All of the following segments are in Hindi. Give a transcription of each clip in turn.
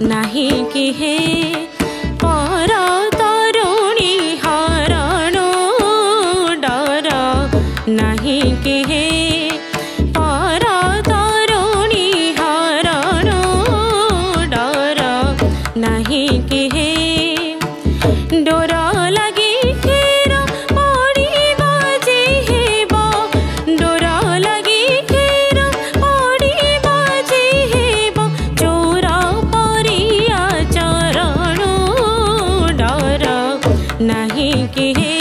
नहीं कि हे पर तरुणी हरण डर नहीं कि हे पर तरुणी हरण डर नहीं कि हे डोर लगी खेर पड़िबा जे हेब डोर लगी खेर पड़िबा जे हेब चोर परिया चरण डर नहीं कि हे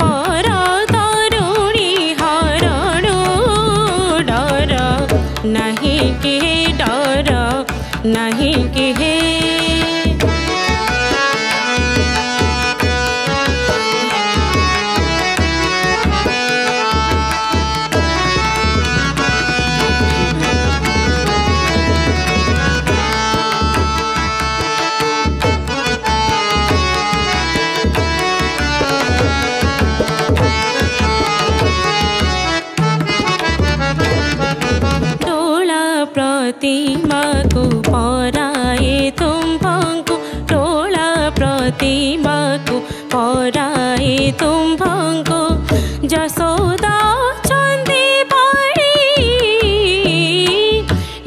पर तरुणी हरण डर नहीं कि डर नहीं कि हे प्रतिमा को पराए तुम्भंकु टोला प्रतिमा को पराए तुम्भंकु जसोदा चंदी बाड़ी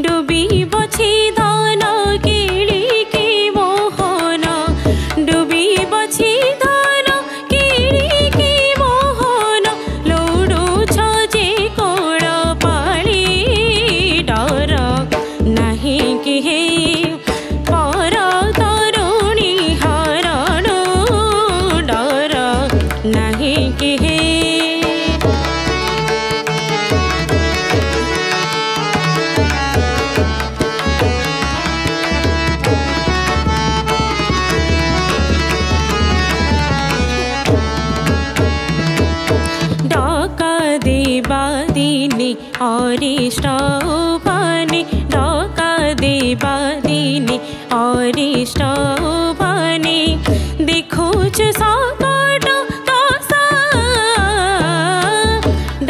डूबी बछि धन किली की मोहन डूबी बछि धन किली की मोहन लौडू छजे कोड़ पाली डर नहीं कि हे पर तरुणी हरण डर नहीं कि हे डका देवादिनी अरिष्ट भानि डका देवादिनी अरिष्ट भानि देखुच सकट दशा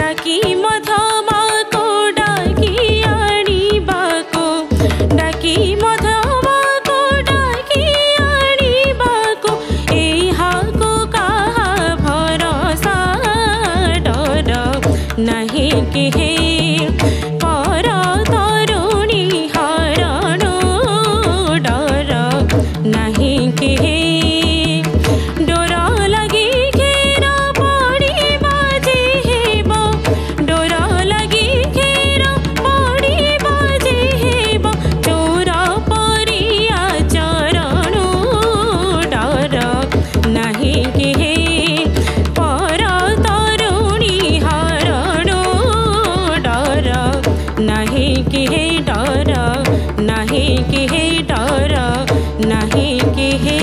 डाकी मधमा को डाकी आनिबाको डाकी मधमा को डाकी आनिबाको एहाको कहा भरोसा डर नहीं कि हे पर तरुणी हरण डर नहीं कि हे डोर लगी घेर पड़िबा जे हेब डोर लगी घेर पड़िबा जे हेब चोर परिया चरण डर नहीं कि हे पर तरुणी हरण डर नहीं कि हे डर नहीं कि हे डर नहीं कि हे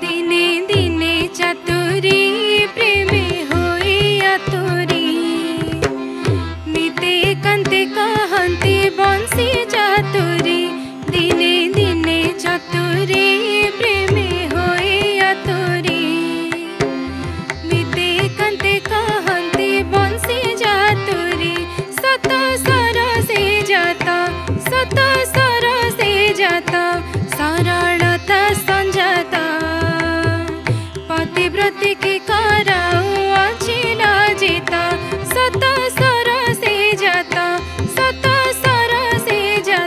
दिने दिने चतुरी प्रेमे होई आतुरी निते कंते कहंती बंसी चातुरी दिने दिने चतुरी प्रेमे होई आतुरी निते कंते कहंती बंसी चातुरी सत सर से जाता सत सर से जाता सरलता संजाता पतिव्रती के कराऊ अच्छी लाजिता सत सर से जाता सत सर से जाता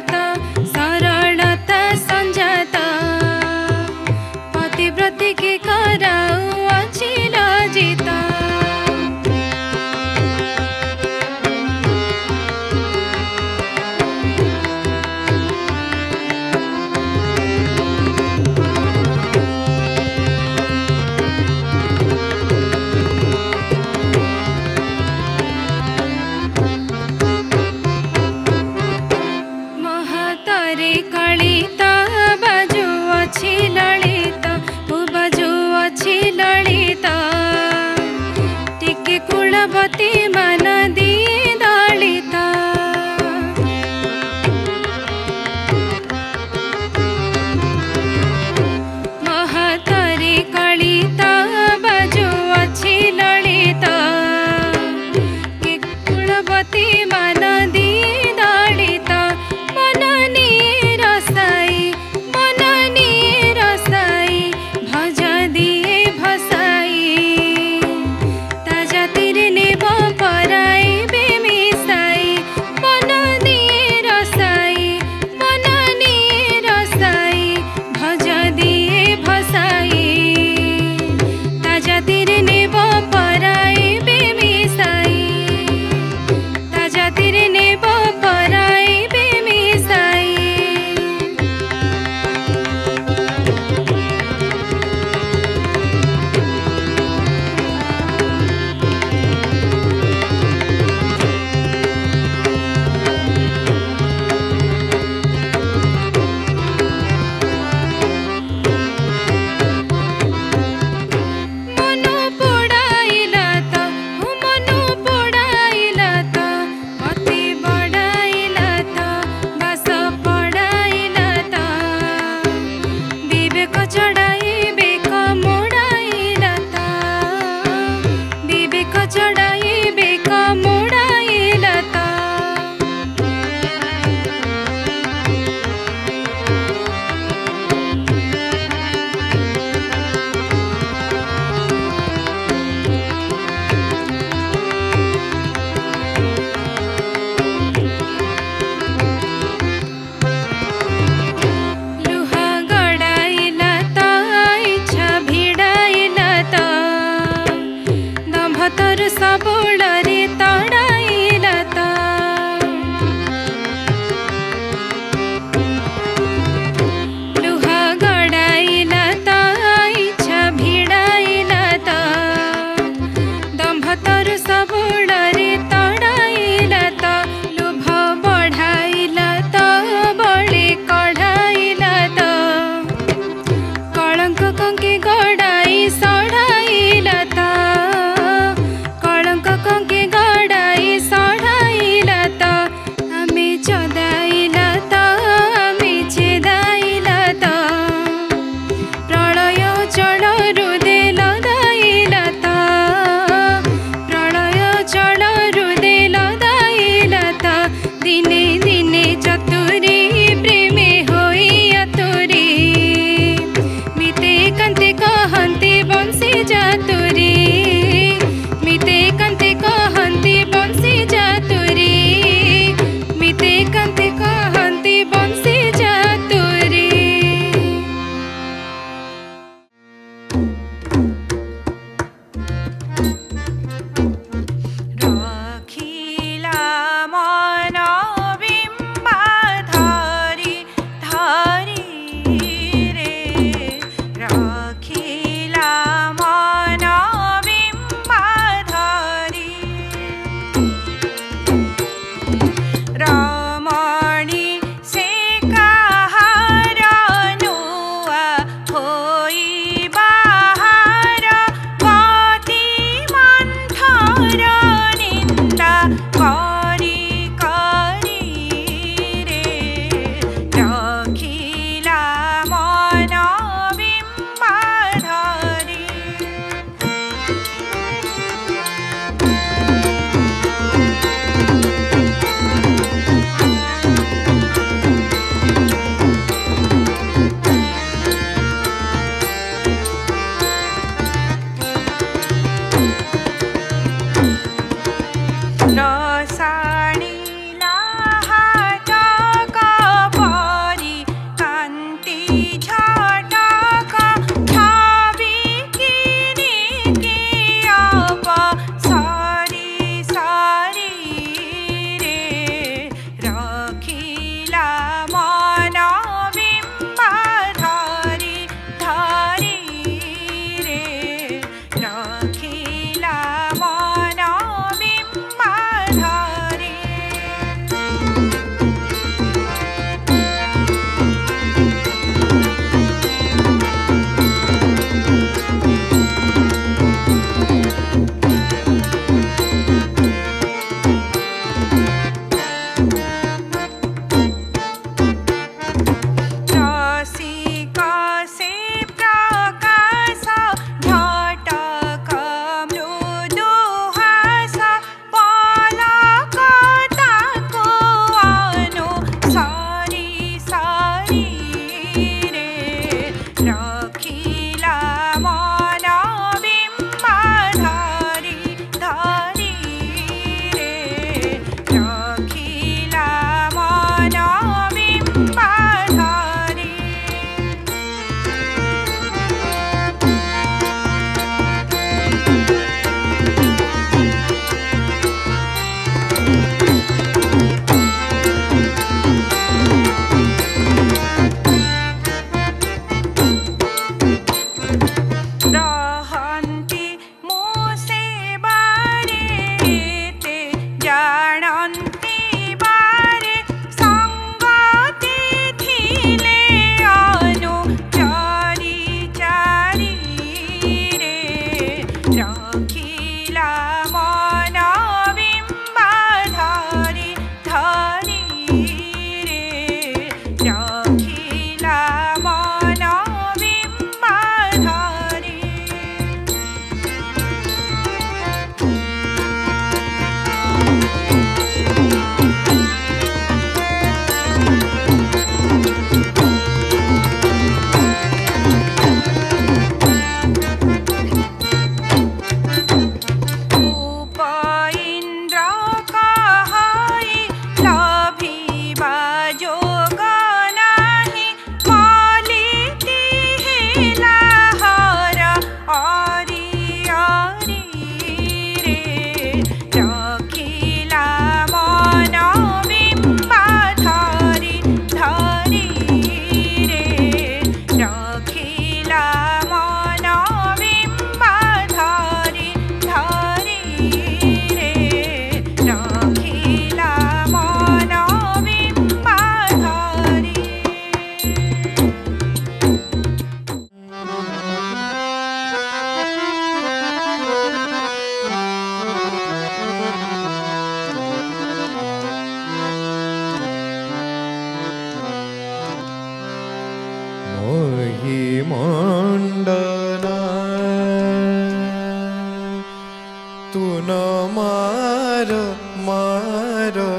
मारो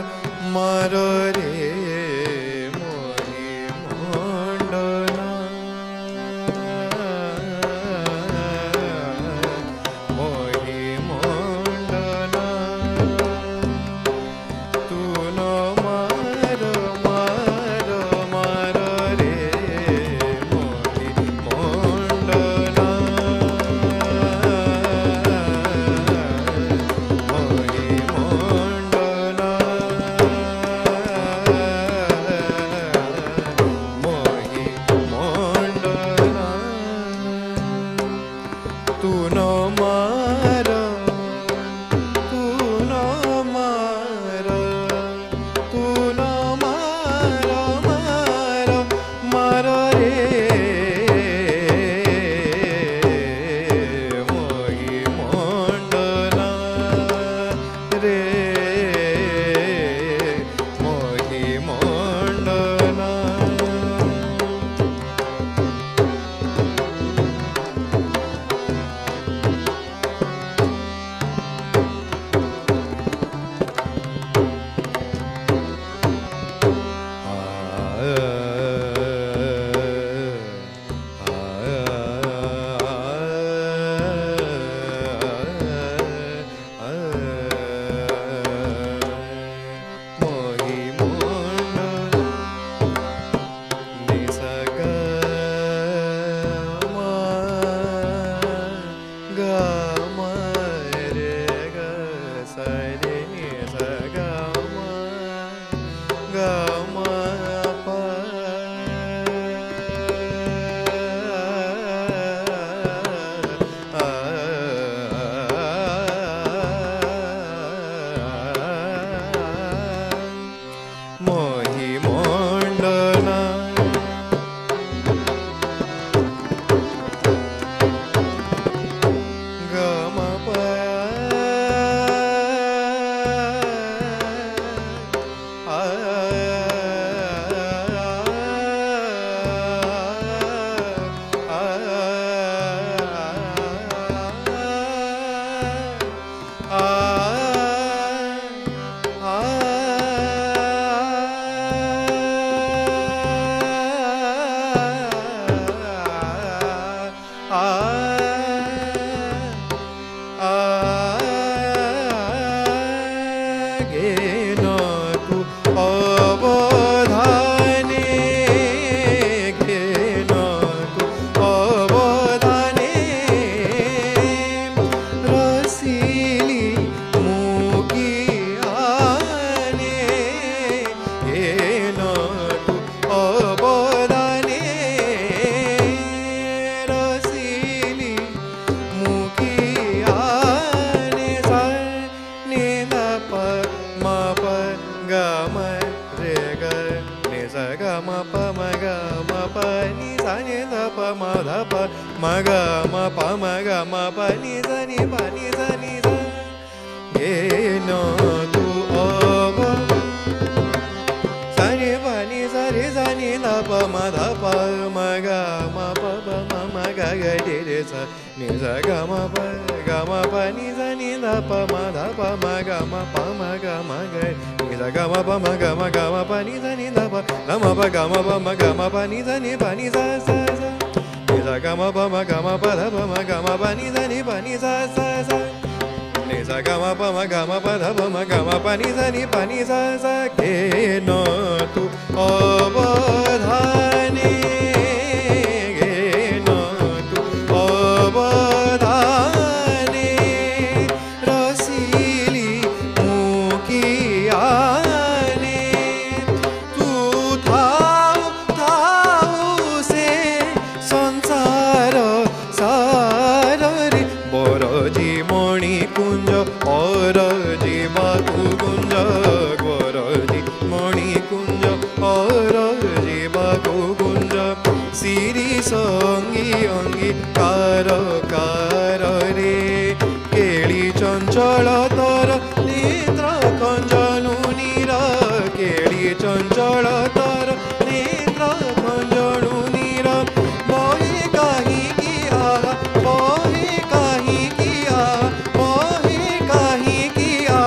मारो रे मोहि मंडना मोहि मंडना तू न मारो मारो मारो रे मोहि मंडना मोहि मंडना मोहि मंडना तू न मारो तू न मारो तू न मारो मारो मारो रे मोहि मंडना रे मोहि मंडना मोहि मंडना निसग ग रे ग सरे निसग ग प मोहि मंडना गम प घेन तू अवधाने घेन तू अवधाने रसिली मुगी आने घेन तू अवधाने रसिली मुगी आने सा नि ध प म प ग म रे ग नि स ग म प म ग म प नि सा नि ध प म ध प म ग म प म ग म प नि स नि प नि स नि स घेन तू अव सा नि प नि स रे सा नि ध प म ध प म ग म प प म म ग ग रे रे स नि स ग म प नि स नि ध प म ध प म ग म प म ग म ग नि स ग म प म ग म ग म प नि स नि ध प ग म प ग म प म ग म प नि स नि प नि स स स नि स ग म प म ग म प ध प म ग म प नि स नि प नि स स स नि स ग म प म ग म प ध प म ग म प नि स नि प नि स स घेन तू अवधाने घेन तू अवधाने रसिली मुकी आने तू थाऊ थाऊ से संसार सार रे बरजी मणि कुंज औरजी बातु कुंज बरजी मणि कुंज औरजी बातु कुंज सिरी संगी अंगी कार कार रे केळी चंचल तर नेत्र कंजनु नीर केळी चंचल तर नेत्र कंजनु नीर मोहे काही किया मोहे काही किया मोहे काही किया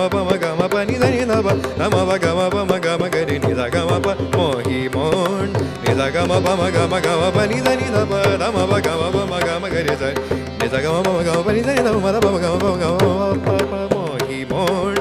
pa ma ga ma pa ni da ni da pa da ma ba ga ma ga ni da ga ma pa mohi mon ni da ga ma pa ni da ni da pa da ma ba ga ma ga ni da ni da ga ma pa ni da ni da ma da pa pa mohi mon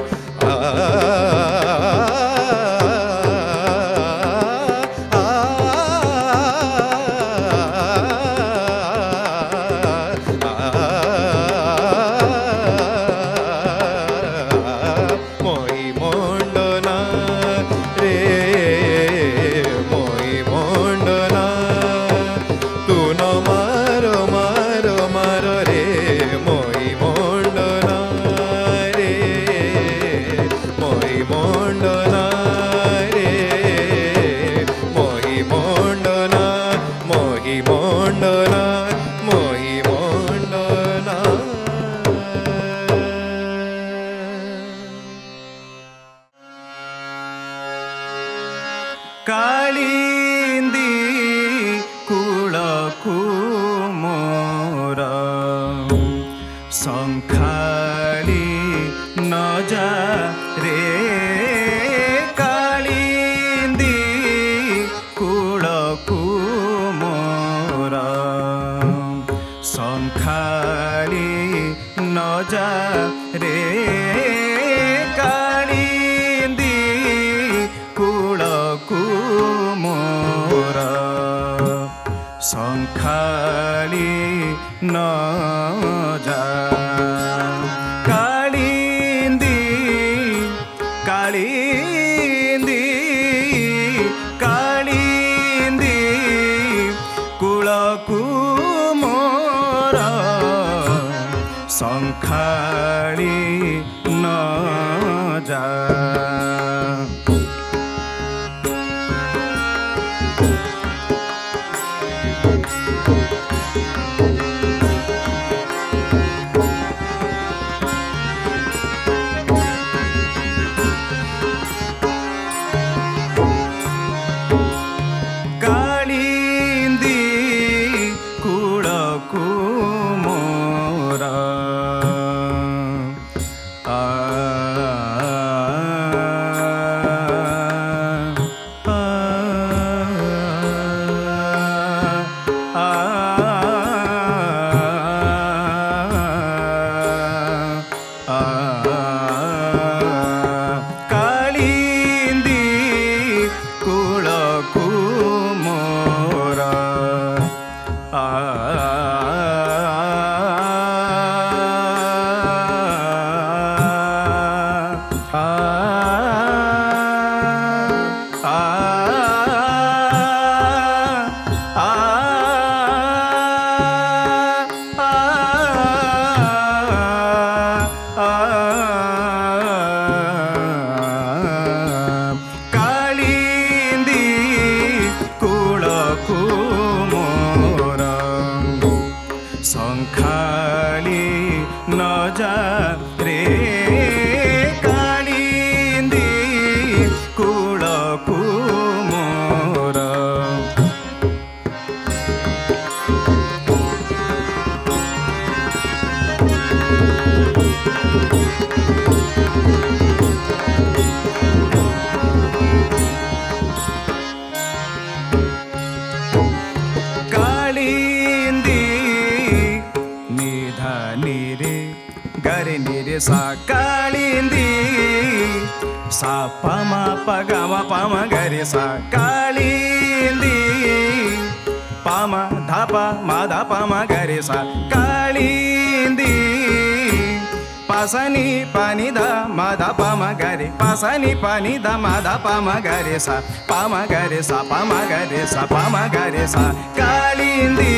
pasani pani da ma da pa ma ga re pasani pani da ma da pa ma ga re sa pa ma ga re sa pa ma ga re sa pa ma ga re sa kalindi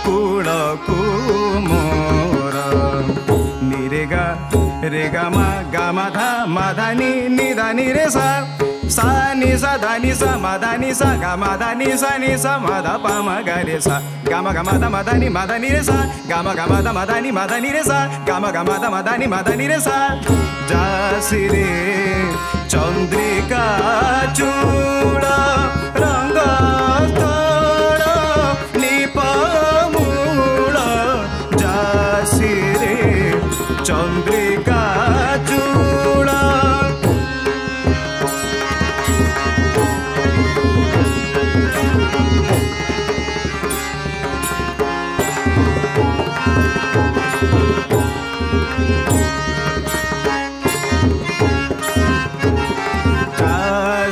kulo kumora ni re ga ma dha ni da ni re sa ni sa da ni sa ma da ni sa ma da pa ma ga re sa ga ma da ma da ni re sa ga ma da ma da ni re sa ga ma da ma da ni re sa jasi re chandrika chula ranga thara nipa mula jasi re chandrika chula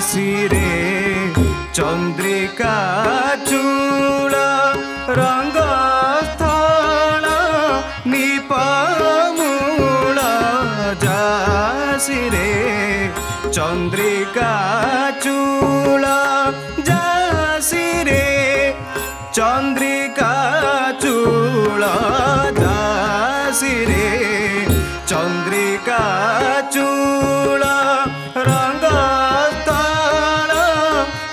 जासिरे Chandrika चूल रंग स्थल निपमूल जासिरे चंद्रिका चूल जासिरे चंद्रिका चूल जासिरे चंद्रिका चूल रंग स्थल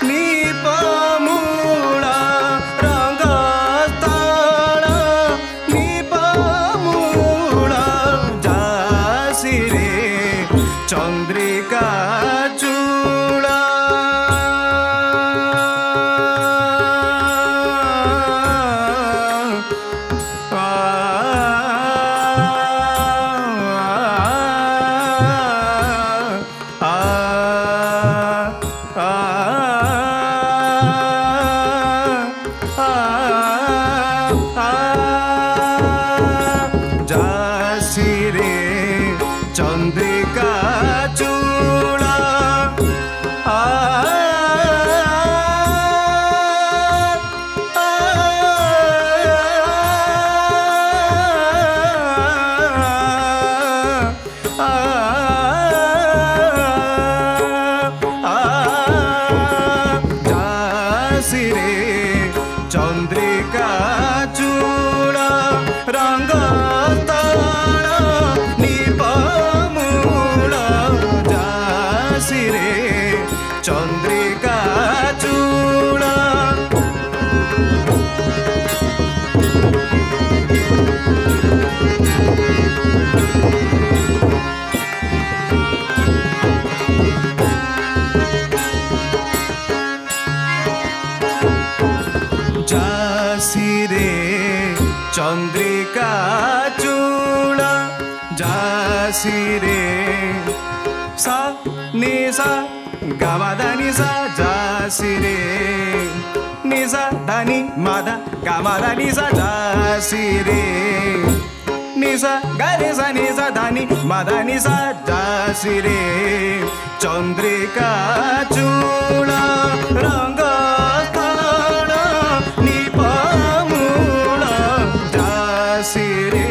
निपमूल रंग स्थल निपमूल जासिरे चंद्रिका चूल जासिरे चंद्रिका चूल जासिरे चंद्रिका चूल रंग स्थल निपमूल जासिरे चंद्रिका चूल जासिरे चंद्रिका चूल जासिरे सा नि सा गामादानी सा जासिरे नि सा दानी मादा गामादानी सा जासिरे नि सा गारे सा नि सा दानी मादानी सा जासिरे चंद्रिका चूल रंग स्थल निपमूल जासिरे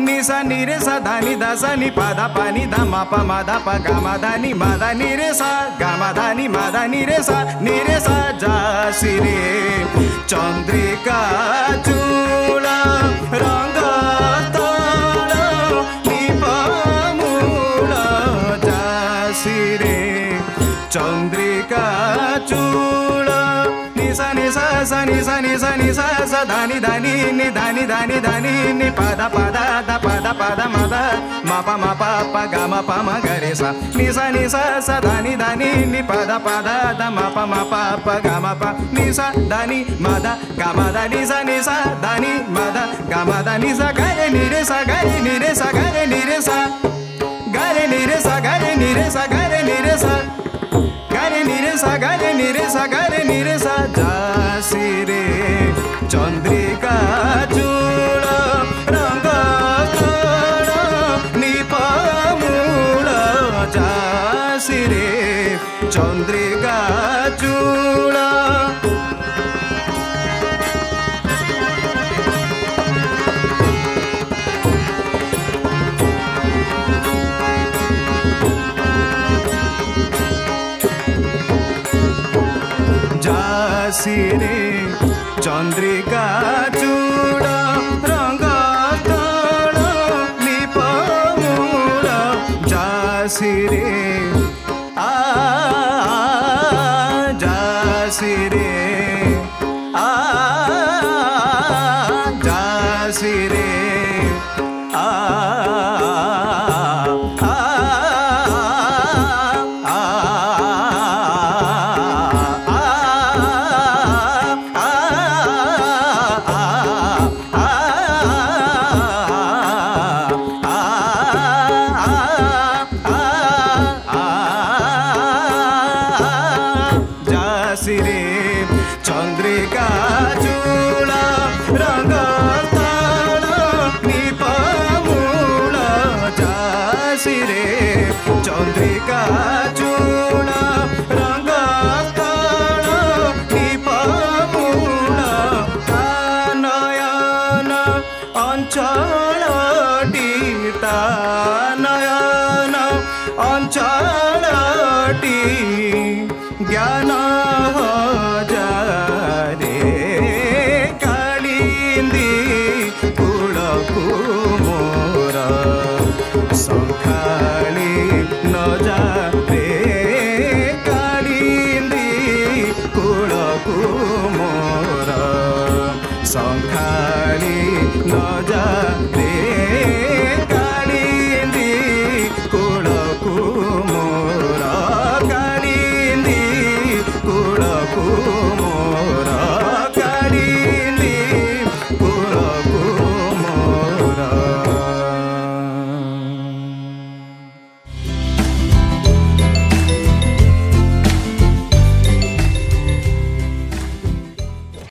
निसा निरे सा धानी दासा नि पादा पानी धा मापा मादा पा गामा धानी मादा निरे सा गामा धानी मादा निरे सा जासिरे चंद्रिका चूल रंग स्थल निपमूल जासिरे चंद्रिका चूल निसा निसा सा निसा निसा निसा सा धानी धानी नि धानी धानी धानी नि पादा पादा दा पादा पादा मादा मापा मापा पा गामा पा मा गरे सा निसा निसा सा धानी धानी नि पादा पादा दा मापा मापा पा गामा पा निसा धानी मादा गामा धानी सा निसा धानी मादा गामा धानी सा गरे निरे सा गरे निरे सा गरे निरे सा गरे निरे सा गरे निरे सा गरे निरे सा गरे निरे सा गरे निरे सा गरे निरे सा जासिरे चंद्रिका चूल रंग स्थल निपमूल जासिरे चंद्रिका चूल जासिरे चंद्रिका चूल रंग स्थल निपमूल जासिरे जासिरे जासिरे जासिरे चंद्रिका चूल रंग स्थल निपमूल जासिरे चंद्रिका चूल ଅଞ୍ଚଳଟି ଜ୍ଞାନ ହଜାରେ କାଳିନ୍ଦୀ କୂଳକୁ ମୋର ସଂଖାଳି ନ ଯାରେ କାଳିନ୍ଦୀ କୂଳକୁ ମୋର ସଂଖାଳି ନ ଯାରେ କାଳିନ୍ଦୀ କୂଳକୁ ମୋର କାଳିନ୍ଦୀ କୂଳକୁ